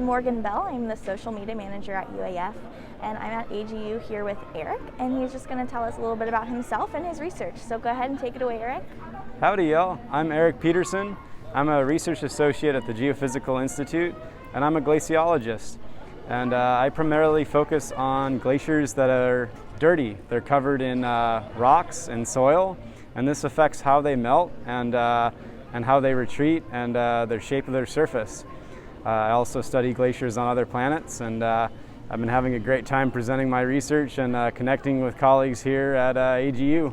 I'm Morgan Bell. I'm the social media manager at UAF, and I'm at AGU here with Eric, and he's just going to tell us a little bit about himself and his research. So go ahead and take it away, Eric. Howdy, y'all. I'm Eric Petersen. I'm a research associate at the Geophysical Institute, and I'm a glaciologist. And I primarily focus on glaciers that are dirty. They're covered in rocks and soil, and this affects how they melt and how they retreat and the shape of their surface. I also study glaciers on other planets, and I've been having a great time presenting my research and connecting with colleagues here at AGU.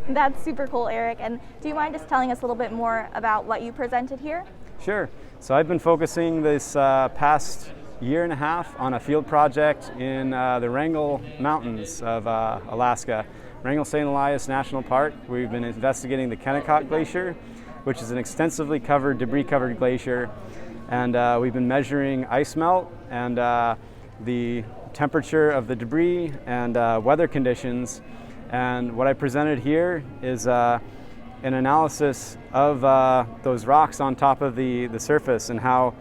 That's super cool, Eric. And do you mind just telling us a little bit more about what you presented here? Sure. So I've been focusing this past year and a half on a field project in the Wrangell Mountains of Alaska, Wrangell St. Elias National Park. We've been investigating the Kennecott Glacier, which is an extensively covered, debris-covered glacier. And we've been measuring ice melt and the temperature of the debris and weather conditions. And what I presented here is an analysis of those rocks on top of the surface and how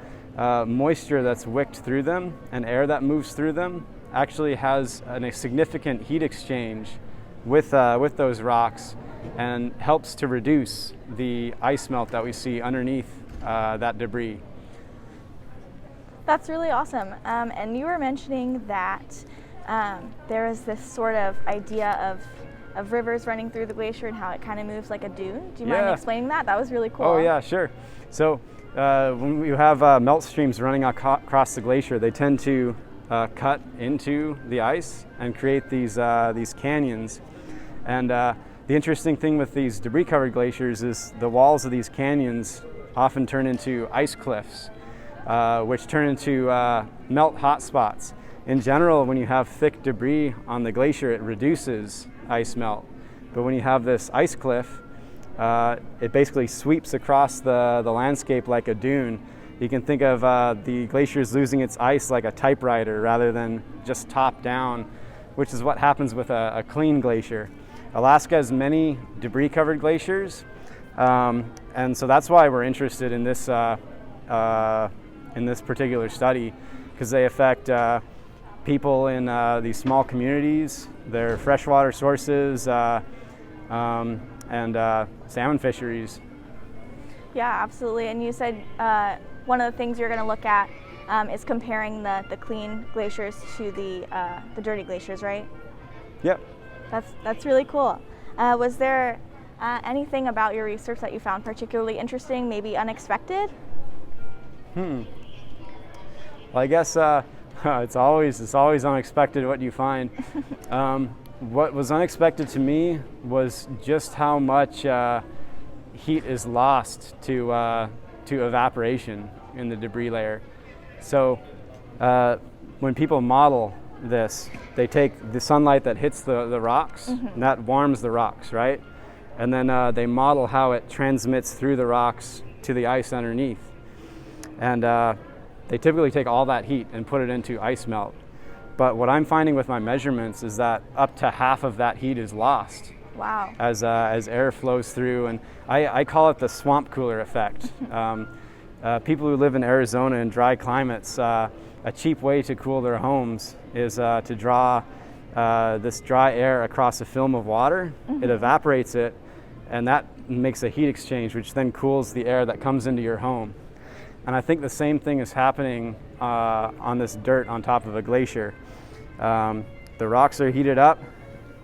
moisture that's wicked through them and air that moves through them actually has a significant heat exchange with those rocks and helps to reduce the ice melt that we see underneath that debris. That's really awesome. And you were mentioning that there is this sort of idea of rivers running through the glacier and how it kind of moves like a dune. Do you mind explaining that? That was really cool. Oh yeah, sure. So when you have melt streams running across the glacier, they tend to cut into the ice and create these canyons. And the interesting thing with these debris-covered glaciers is the walls of these canyons often turn into ice cliffs, which turn into melt hotspots. In general, when you have thick debris on the glacier, it reduces ice melt. But when you have this ice cliff, it basically sweeps across the landscape like a dune. You can think of the glaciers losing its ice like a typewriter rather than just top down, which is what happens with a clean glacier. Alaska has many debris-covered glaciers, and so that's why we're interested in this particular study, because they affect people in these small communities, their freshwater sources, and salmon fisheries. Yeah, absolutely. And you said one of the things you're going to look at is comparing the clean glaciers to the dirty glaciers, right? Yep. That's really cool. Was there anything about your research that you found particularly interesting, maybe unexpected? Well, I guess it's always unexpected what you find. What was unexpected to me was just how much heat is lost to evaporation in the debris layer. So when people model this, they take the sunlight that hits the rocks, and that warms the rocks, right? And then they model how it transmits through the rocks to the ice underneath. And they typically take all that heat and put it into ice melt. But what I'm finding with my measurements is that up to half of that heat is lost. Wow. As air flows through. And I call it the swamp cooler effect. People who live in Arizona in dry climates, a cheap way to cool their homes is to draw this dry air across a film of water. It evaporates it, and that makes a heat exchange, which then cools the air that comes into your home. And I think the same thing is happening on this dirt on top of a glacier. The rocks are heated up,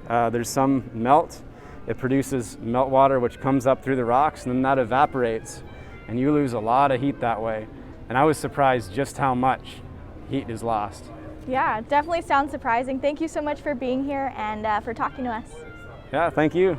there's some melt, it produces meltwater which comes up through the rocks, and then that evaporates, and you lose a lot of heat that way. And I was surprised just how much heat is lost. Yeah, definitely sounds surprising. Thank you so much for being here and for talking to us. Yeah, thank you.